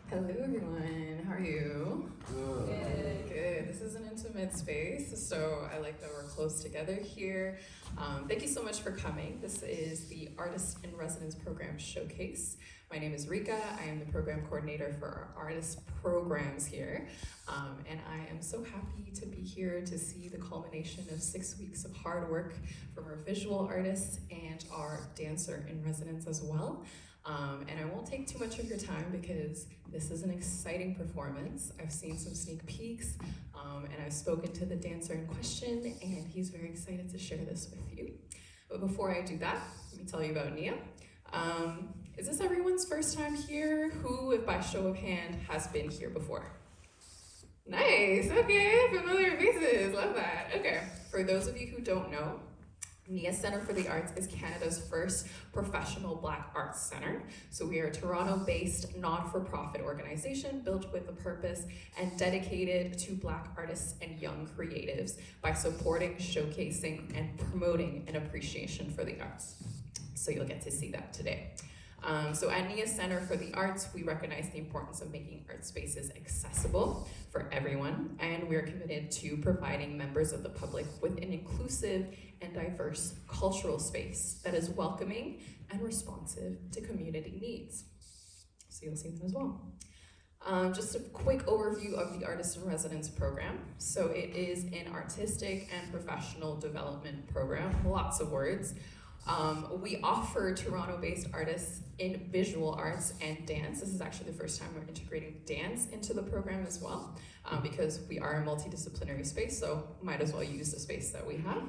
Hello everyone, how are you? Good. Good. This is an intimate space, so I like that we're close together here. Thank you so much for coming. This is the Artist in Residence Program Showcase. My name is Rika. I am the program coordinator for our artist programs here. And I am so happy to be here to see the culmination of 6 weeks of hard work from our visual artists and our dancer in residence as well. And I won't take too much of your time because this is an exciting performance. I've seen some sneak peeks, and I've spoken to the dancer in question, and he's very excited to share this with you. But before I do that, let me tell you about Nia. Is this everyone's first time here? Who, if by show of hand, has been here before? Nice, okay, familiar faces, love that. Okay, for those of you who don't know, NIA Centre for the Arts is Canada's first professional Black arts centre. So we are a Toronto-based not-for-profit organization built with a purpose and dedicated to Black artists and young creatives by supporting, showcasing, and promoting an appreciation for the arts. So you'll get to see that today. So at NIA Centre for the Arts, we recognize the importance of making art spaces accessible for everyone, and we're committed to providing members of the public with an inclusive and diverse cultural space that is welcoming and responsive to community needs. So you'll see them as well. Just a quick overview of the Artist in Residence program. So it is an artistic and professional development program, lots of words. We offer Toronto-based artists in visual arts and dance. This is actually the first time we're integrating dance into the program as well, because we are a multidisciplinary space, so might as well use the space that we have.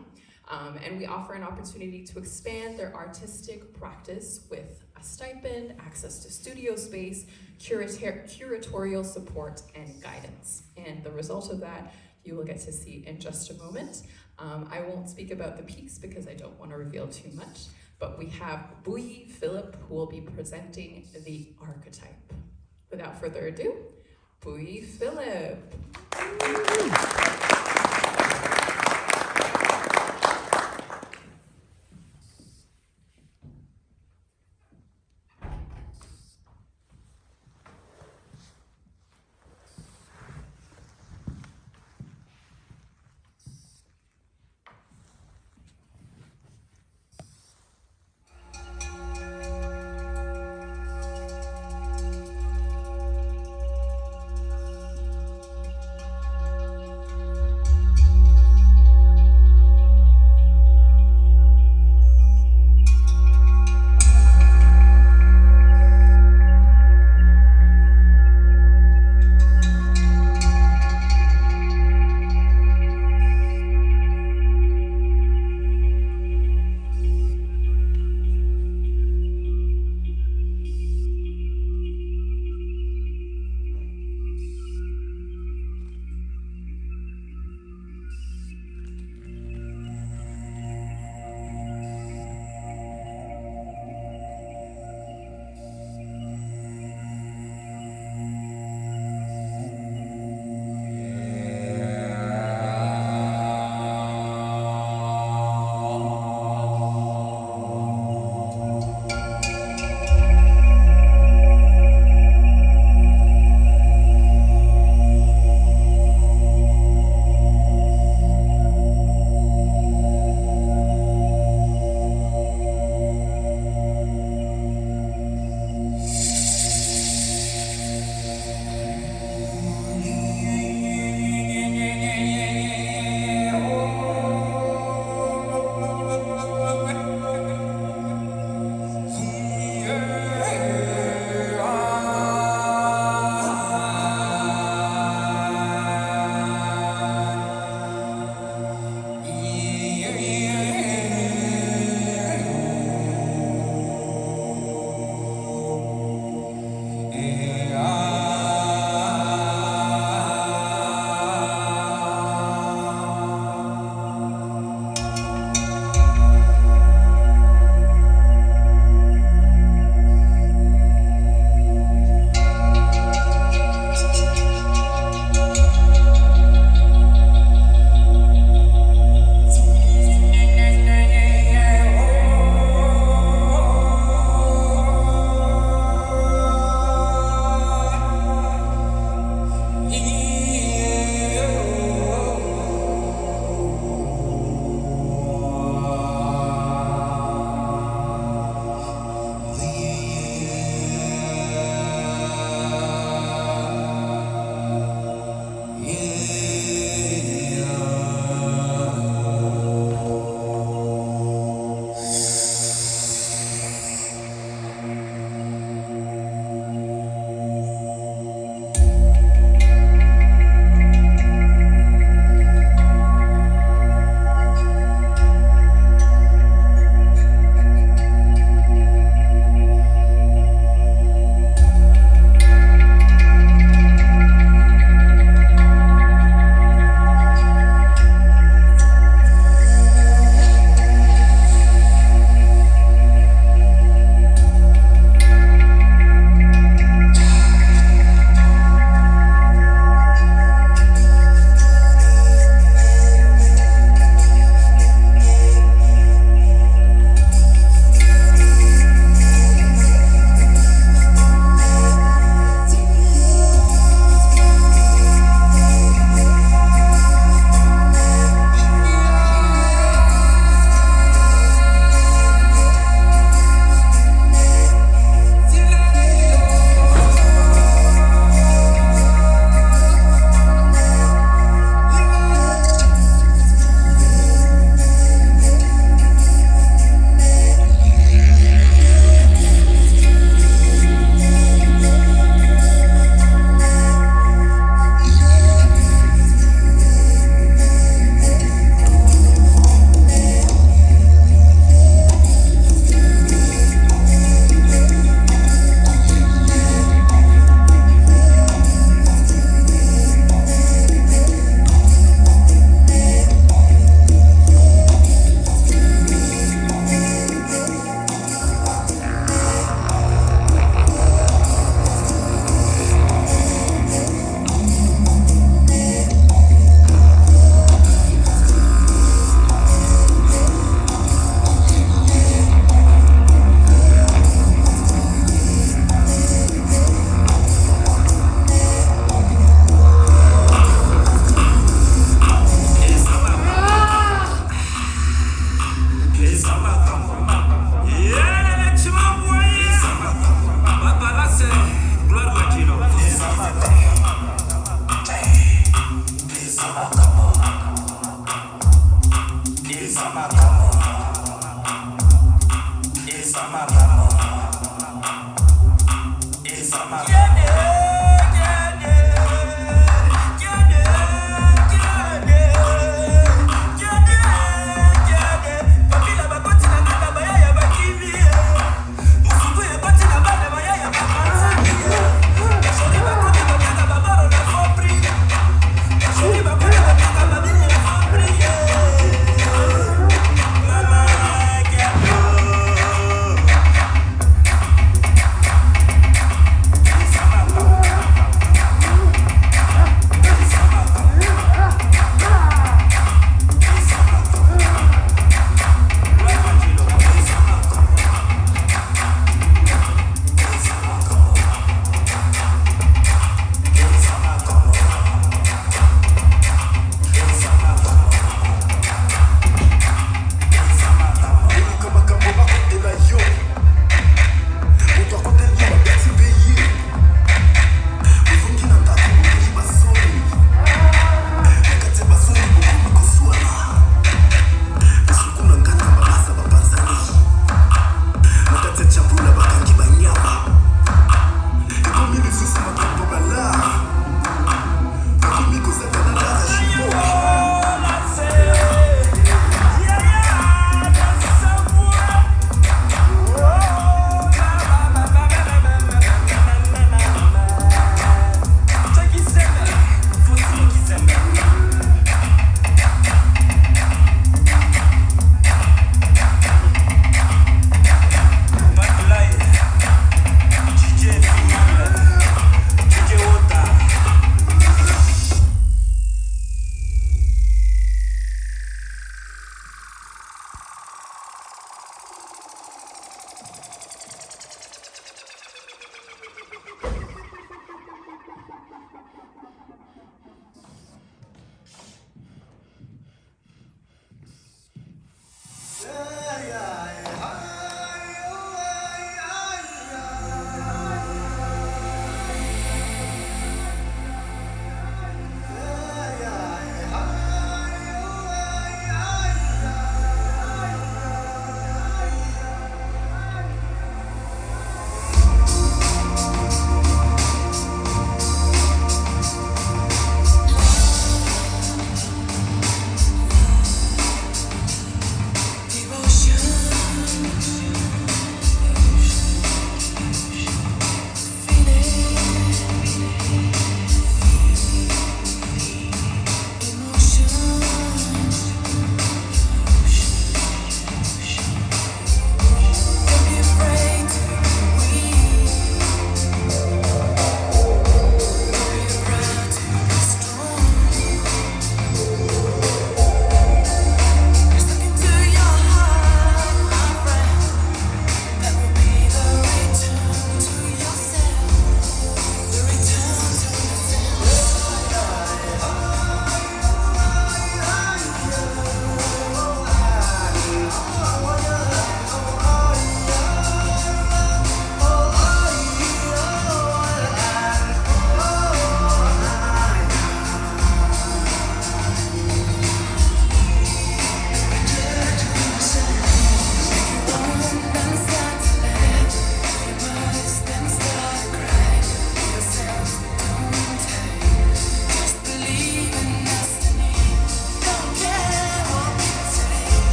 And we offer an opportunity to expand their artistic practice with a stipend, access to studio space, curatorial support, and guidance. And the result of that you will get to see in just a moment. I won't speak about the piece because I don't want to reveal too much, but we have Buyi Philip who will be presenting the archetype. Without further ado, Buyi Philip.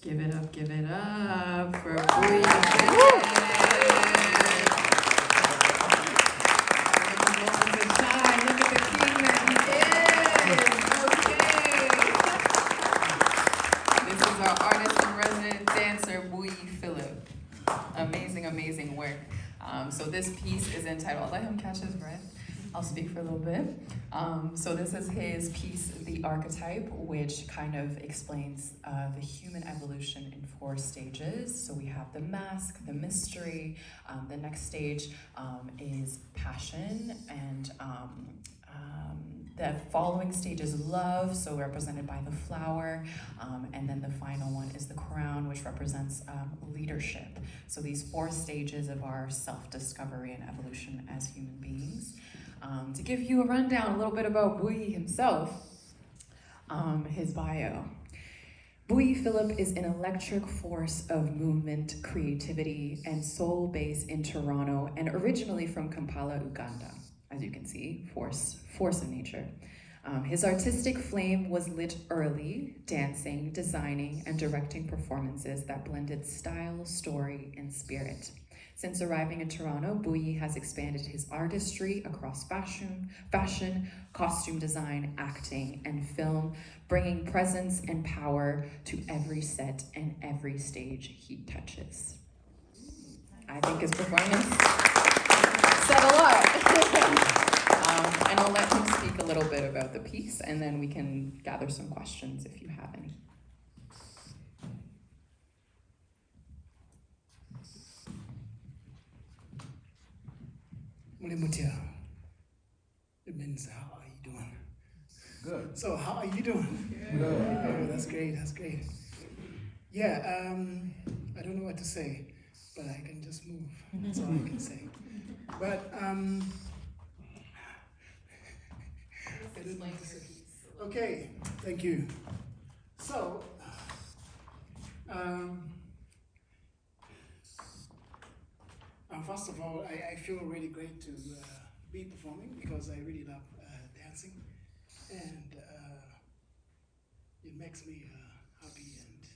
Give it up for Buyi. Most of the time, look at the king that he is. Okay. This is our artist in residence dancer, Buyi Philip. Amazing work. So this piece is entitled, I'll let him catch his breath. I'll speak for a little bit. So this is his piece, The Archetype, which kind of explains the human evolution in 4 stages. So we have the mask, the mystery. The next stage is passion, and the following stage is love, so represented by the flower. And then the final one is the crown, which represents leadership. So these 4 stages of our self-discovery and evolution as human beings. To give you a rundown a little bit about Buyi himself, his bio. Buyi Philip is an electric force of movement, creativity, and soul based in Toronto, and originally from Kampala, Uganda. As you can see, force of nature. His artistic flame was lit early, dancing, designing, and directing performances that blended style, story, and spirit. Since arriving in Toronto, Buyi has expanded his artistry across fashion, costume design, acting, and film, bringing presence and power to every set and every stage he touches. I think his performance said a lot. And I'll let him speak a little bit about the piece, and then we can gather some questions if you have any. Mulimutia. It means, how are you doing? Good. So, how are you doing? Good. Oh, that's great. Yeah, I don't know what to say, but I can just move. That's all I can say. But, okay, thank you. So, first of all, I feel really great to be performing because I really love dancing, and it makes me happy and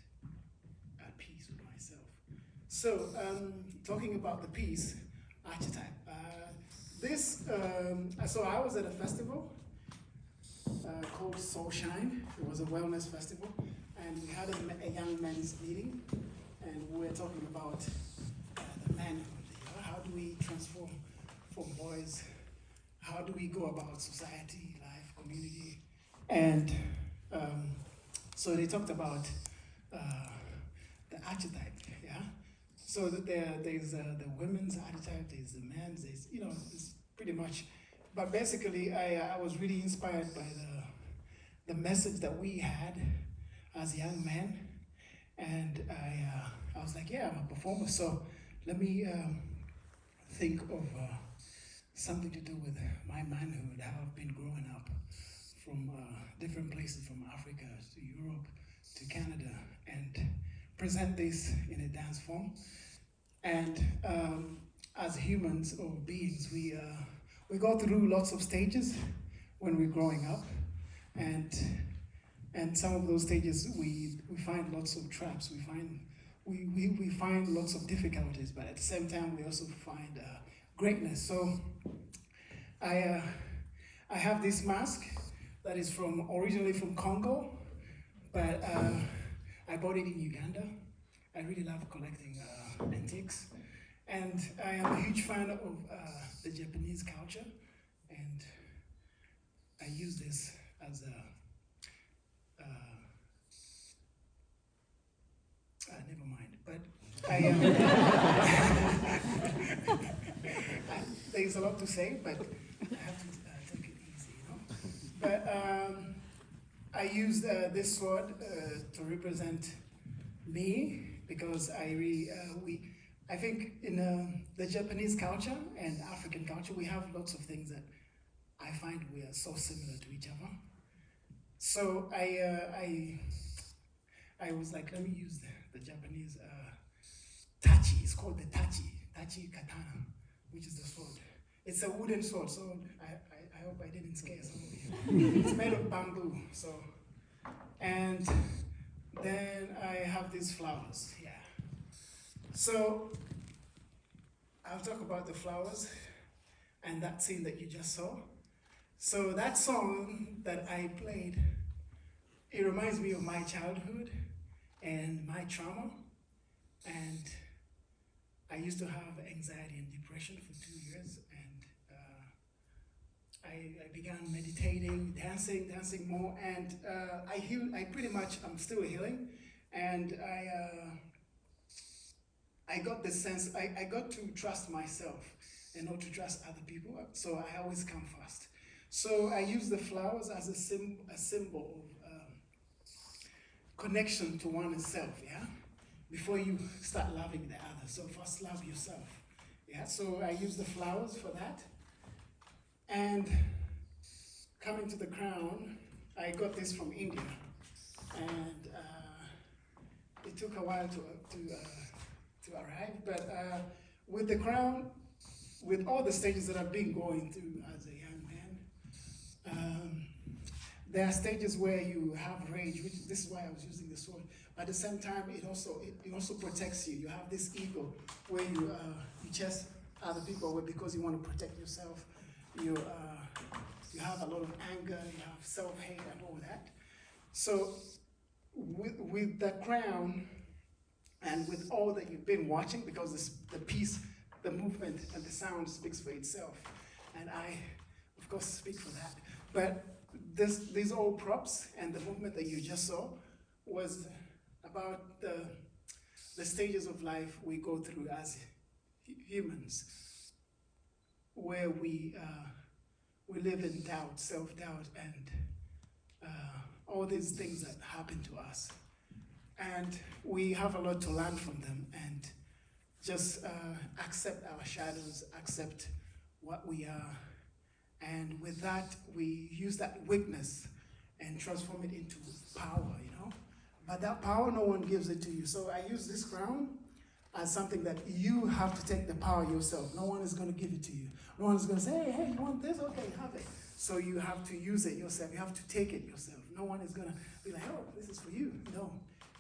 at peace with myself. So, talking about the piece, Archetype. So I was at a festival called Soul Shine. It was a wellness festival, and we had a young men's meeting, and we were talking about the manhood. How do we transform from boys? How do we go about society, life, community? And so they talked about the archetype, yeah? So there's the women's archetype, there's the men's, it's pretty much. But basically, I was really inspired by the message that we had as young men. And I was like, yeah, I'm a performer, so let me think of something to do with my manhood, how I've been growing up from different places, from Africa to Europe to Canada, and present this in a dance form. And as humans or beings, we go through lots of stages when we're growing up, and some of those stages we find lots of traps. We find lots of difficulties, but at the same time we also find greatness. So I have this mask that is originally from Congo, but I bought it in Uganda. I really love collecting antiques, and I am a huge fan of the Japanese culture, and I use this as a never mind, but there's a lot to say, but I have to take it easy, But I used this sword to represent me, because I think in the Japanese culture and African culture, we have lots of things that I find we are so similar to each other. So I was like, let me use the Japanese tachi. It's called the tachi katana, which is the sword. It's a wooden sword, so I hope I didn't scare some of you. It's made of bamboo, so. And then I have have these flowers, yeah. So I'll talk about the flowers and that scene that you just saw. So that song that I played, it reminds me of my childhood and my trauma. And I used to have anxiety and depression for 2 years, and I began meditating, dancing more, and I healed. I'm still healing, and I got this sense. I got to trust myself and not to trust other people. So I always come first. So I use the flowers as a symbol of connection to oneself. Yeah, before you start loving the other. So first love yourself. Yeah. So I use the flowers for that, and coming to the crown, I got this from India, and it took a while to arrive. But with the crown, with all the stages that I've been going through as a young man, there are stages where you have rage, which this is why I was using the sword. But at the same time, it also protects you. You have this ego where you chase other people away because you want to protect yourself. You have a lot of anger, you have self-hate and all that. So with the crown and with all that you've been watching, because the piece, the movement and the sound speaks for itself. And I, of course, speak for that. But these old props and the movement that you just saw was about the stages of life we go through as humans, where we live in doubt, self-doubt, and all these things that happen to us. And we have a lot to learn from them, and just accept our shadows, accept what we are. And with that, we use that weakness and transform it into power, you know? But that power, no one gives it to you. So I use this crown as something that you have to take the power yourself. No one is going to give it to you. No one is going to say, hey, you want this? Okay, have it. So you have to use it yourself. You have to take it yourself. No one is going to be like, oh, this is for you. No,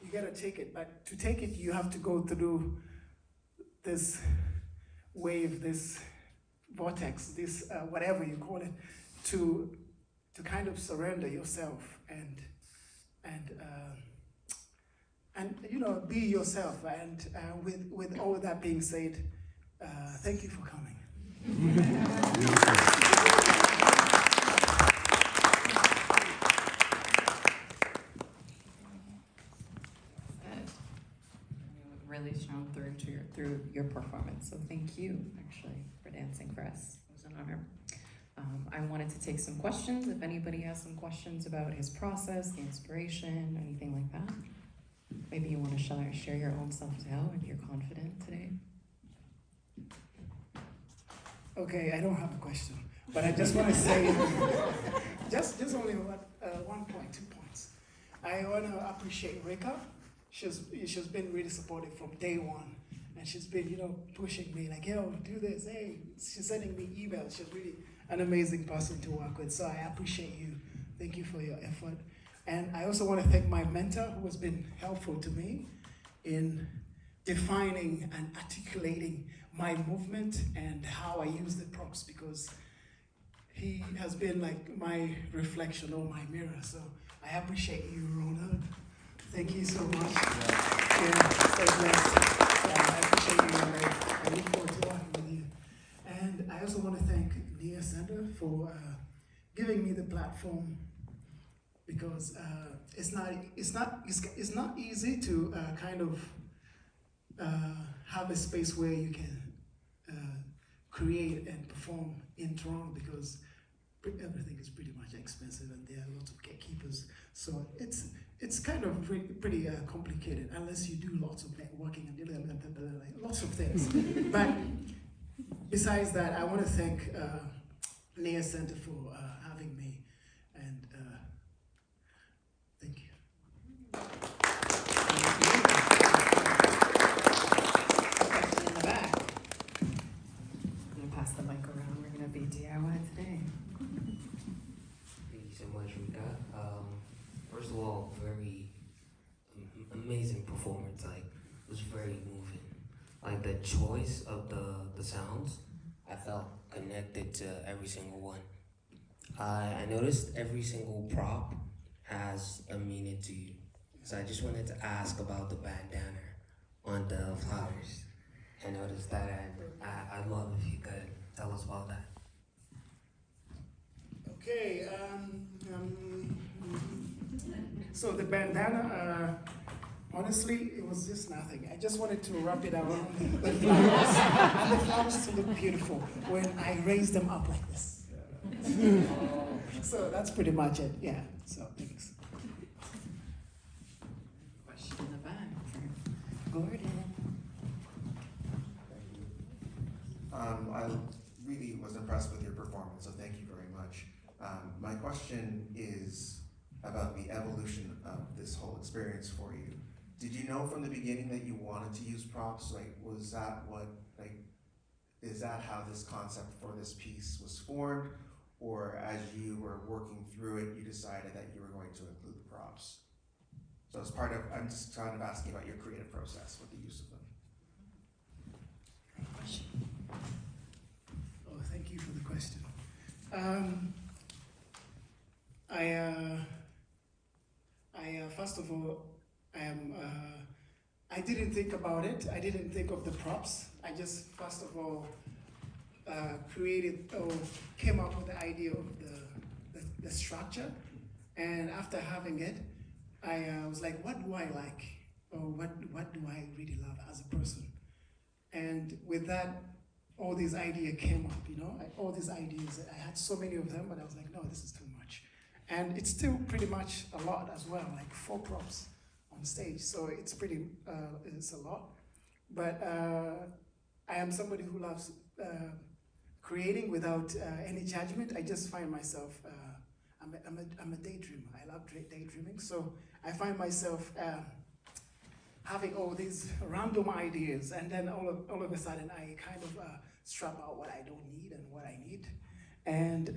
you got to take it. But to take it, you have to go through this wave, this vortex, this whatever you call it, to kind of surrender yourself and you know, be yourself. And with all that being said, thank you for coming. Really shone through your performance. So thank you, actually, for dancing for us. It was an honor. I wanted to take some questions. If anybody has some questions about his process, the inspiration, anything like that. Maybe you want to share your own self-doubt if you're confident today. Okay, I don't have a question, but I just want to say, just only 1 point, 2 points. I want to appreciate Rika. She's been really supportive from day one, and she's been, you know, pushing me like, yo, do this, hey. She's sending me emails. She's really an amazing person to work with, so I appreciate you. Thank you for your effort. And I also want to thank my mentor, who has been helpful to me in defining and articulating my movement and how I use the props, because he has been like my reflection or my mirror. So I appreciate you, Ronald. Thank you so much. Yeah, stay blessed. I appreciate you, and I look forward to working with you. And I also want to thank Nia Center for giving me the platform, because it's not easy to kind of have a space where you can create and perform in Toronto, because everything is pretty much expensive and there are lots of gatekeepers. So it's kind of pretty complicated unless you do lots of networking and lots of things. But besides that, I want to thank Nia Center for having me, and thank you. Question in the back. I'm going to pass the mic around. We're going to be DIY today. Thank you so much, Rika. First of all, very amazing performance. Like, it was very moving. Like the choice of the sounds, I felt connected to every single one. I noticed every single prop has a meaning to you. So I just wanted to ask about the bandana on the flowers. I noticed that, and I'd love if you could tell us about that. Okay, so the bandana, honestly, it was just nothing. I just wanted to wrap it around the flowers. And the flowers look beautiful when I raise them up like this. So that's pretty much it, yeah. So thanks. Question in the back. Gordon. I really was impressed with your performance, so thank you very much. My question is about the evolution of this whole experience for you. Did you know from the beginning that you wanted to use props? Like, was that is that how this concept for this piece was formed? Or as you were working through it, you decided that you were going to include the props? So as part of, I'm just kind of asking about your creative process with the use of them. Oh, thank you for the question. First of all, I didn't think about it. I didn't think of the props. I just, first of all, created or came up with the idea of the structure. And after having it, I was like, what do I like? Or what do I really love as a person? And with that, all these ideas came up, you know, all these ideas. I had so many of them, but I was like, no, this is too much. And it's still pretty much a lot as well, like 4 props on stage. So it's it's a lot. But I am somebody who loves creating without any judgment. I just find myself, I'm a daydreamer. I love daydreaming. So I find myself having all these random ideas, and then all of a sudden I kind of strap out what I don't need and what I need. And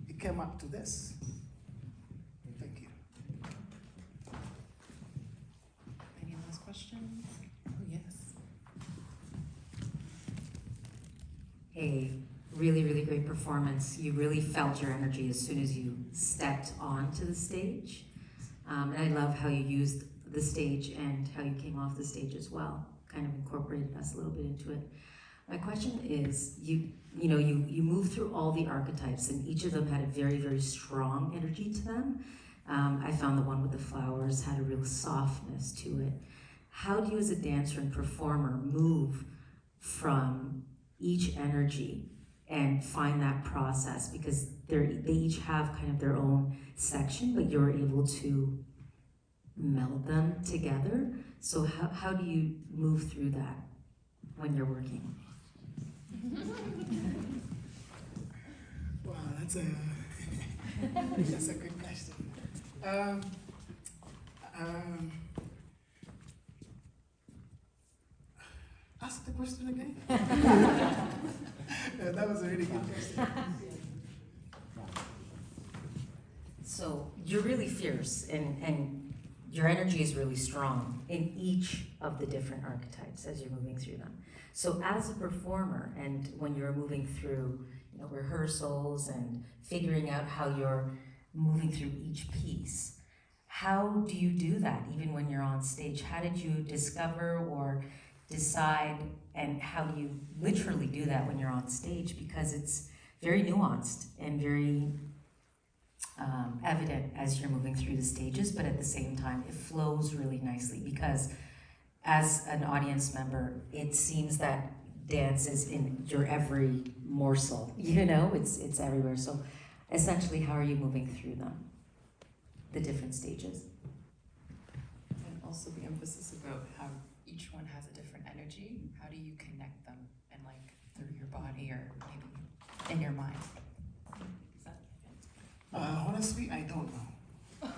it came up to this. Thank you. Any last questions? Oh, yes. A really, really great performance. You really felt your energy as soon as you stepped onto the stage. And I love how you used the stage and how you came off the stage as well. Kind of incorporated us a little bit into it. My question is, you moved through all the archetypes, and each of them had a very, very strong energy to them. I found the one with the flowers had a real softness to it. How do you, as a dancer and performer, move from each energy and find that process? Because they each have kind of their own section, but you're able to meld them together. So how do you move through that when you're working? Wow, that's a good question. Ask the question again. That was a really good question. So you're really fierce, and your energy is really strong in each of the different archetypes as you're moving through them. So as a performer, and when you're moving through rehearsals and figuring out how you're moving through each piece, how do you do that even when you're on stage? How did you discover or decide, and how do you literally do that when you're on stage? Because it's very nuanced and very evident as you're moving through the stages, but at the same time it flows really nicely, because as an audience member it seems that dance is in your every morsel, it's everywhere. So essentially, how are you moving through them, the different stages? And also the emphasis about how each one has a different energy. How do you connect them, and like through your body or maybe in your mind? Honestly, I don't know.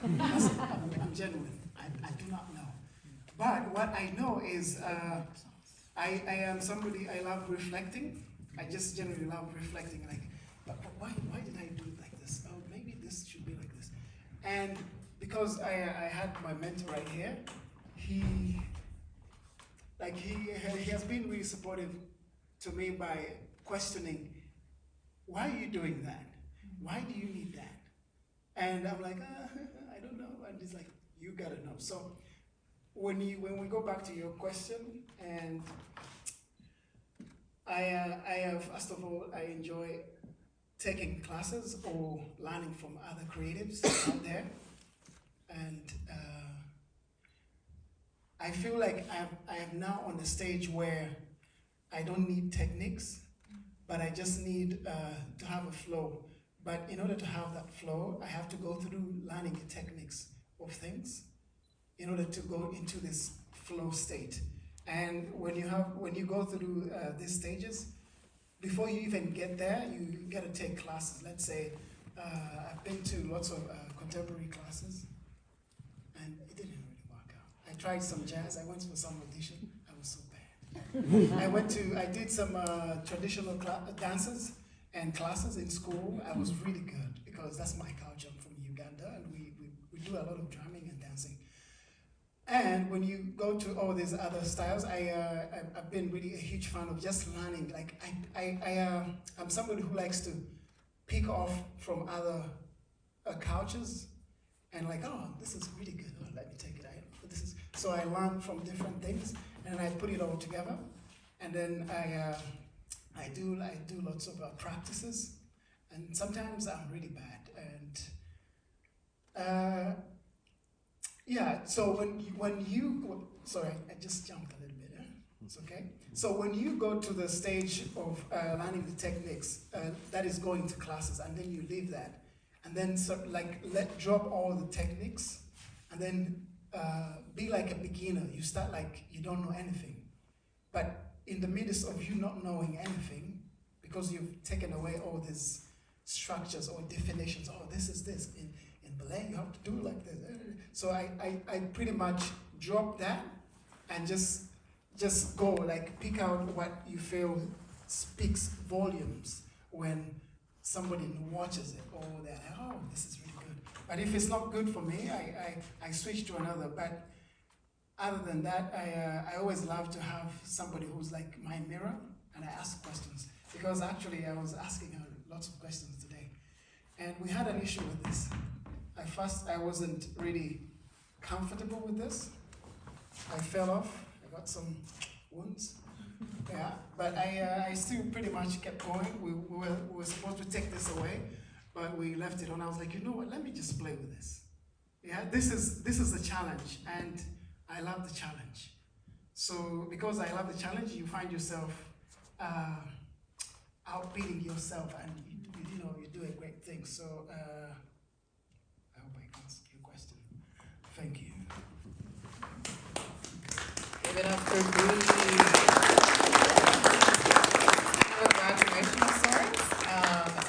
I'm genuine. I do not know. But what I know is I am somebody, I love reflecting. I just generally love reflecting, like, but why did I do it like this? Oh, maybe this should be like this. And because I had my mentor right here, he has been really supportive to me by questioning, why are you doing that? Why do you need that? And I'm like, I don't know. And he's like, you gotta know. So when we go back to your question, and first of all, I enjoy taking classes or learning from other creatives out there. And I feel like I am now on the stage where I don't need techniques, but I just need to have a flow. But in order to have that flow, I have to go through learning the techniques of things in order to go into this flow state. And when you go through these stages, before you even get there, you gotta take classes. Let's say I've been to lots of contemporary classes, and it didn't really work out. I tried some jazz. I went for some audition. I was so bad. I did some traditional dances and classes in school. I was really good because that's my culture. I'm from Uganda, and we do a lot of drumming and dancing. And when you go to all these other styles, I've been really a huge fan of just learning. Like I'm somebody who likes to pick off from other cultures, and like, oh, this is really good. Oh, let me take it out. So I learn from different things, and I put it all together, and then I do lots of practices, and sometimes I'm really bad, and yeah. So when you sorry, I just jumped a little bit. It's okay. So when you go to the stage of learning the techniques, that is going to classes, and then you leave that, and then drop all the techniques, and then be like a beginner. You start like you don't know anything, but in the midst of you not knowing anything, because you've taken away all these structures or definitions. Oh, this is this. In ballet, you have to do like this. So I pretty much drop that and just go, like, pick out what you feel speaks volumes when somebody watches it, or they're like, oh, this is really good. But if it's not good for me, I switch to another. But other than that, I always love to have somebody who's like my mirror, and I ask questions. Because actually I was asking her lots of questions today. And we had an issue with this. At first I wasn't really comfortable with this. I fell off, I got some wounds. Yeah, but I still pretty much kept going. We were supposed to take this away, but we left it on. I was like, you know what, let me just play with this. Yeah, this is a challenge, and I love the challenge. So because I love the challenge, you find yourself outbeating yourself, and you're doing great things. So I hope I answered your question. Thank you. Give it up for Buyi. A graduation of sorts.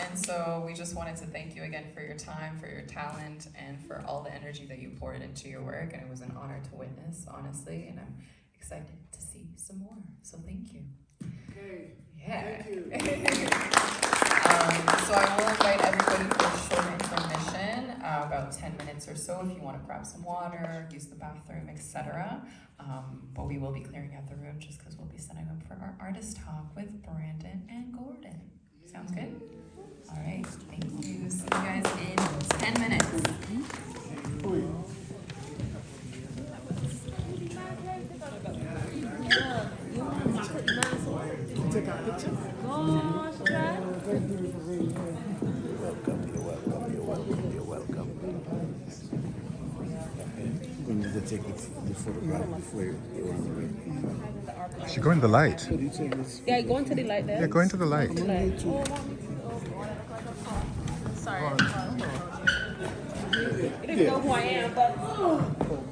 And so we just wanted to thank you again for your time, for your talent, and for all the energy that you poured into your work. And it was an honor to witness, honestly, and I'm excited to see some more. So thank you. Okay. Yeah. Thank you. So I will invite everybody for a short intermission, about 10 minutes or so, if you want to grab some water, use the bathroom, etc. But we will be clearing out the room just because we'll be setting up for our artist talk with Brandon and Gordon. Sounds good? All right, thank you. See you guys in 10 minutes. Take a picture. You're welcome. We need to take the photograph before you go on the way. You should go in the light. Yeah, go into the light there. Yeah, go into the light. Sorry. You didn't know who I am, but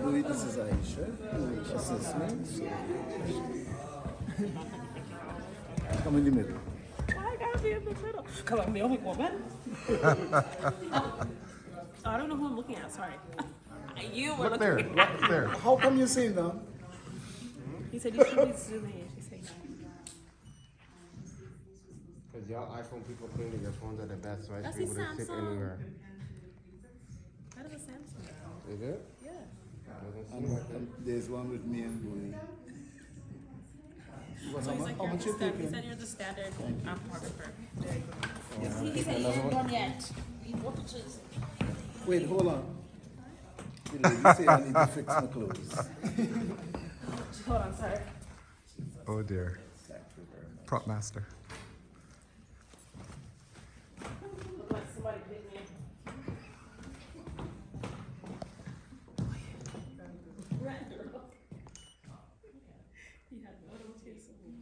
Buyi, this is Aisha. Aisha Assessment. Come in the middle. I gotta be in the middle. Because I'm the only woman. Oh, I don't know who I'm looking at. Sorry. You were Look looking there. at. Look there. How come you say that? He said you should be zooming in. She said no. Because y'all iPhone people claim that your phones are the best, so I That's should be the able to sit Samsung. anywhere. That is a Samsung. Is it? Yeah. And there's one with me and Buyi. So he's like, How much you he taking? said you're the standard photographer. Very good. Oh, He said he hadn't done yet. He wanted to. Wait, hold on. The lady say I need to fix my clothes. Hold on, sorry. Oh dear. Prop master. Look like somebody bit me. Right, girl. He had no other taste of me.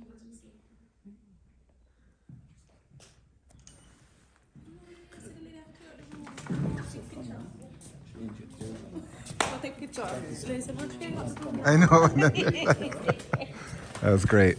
I'll take a picture. I know. That was great.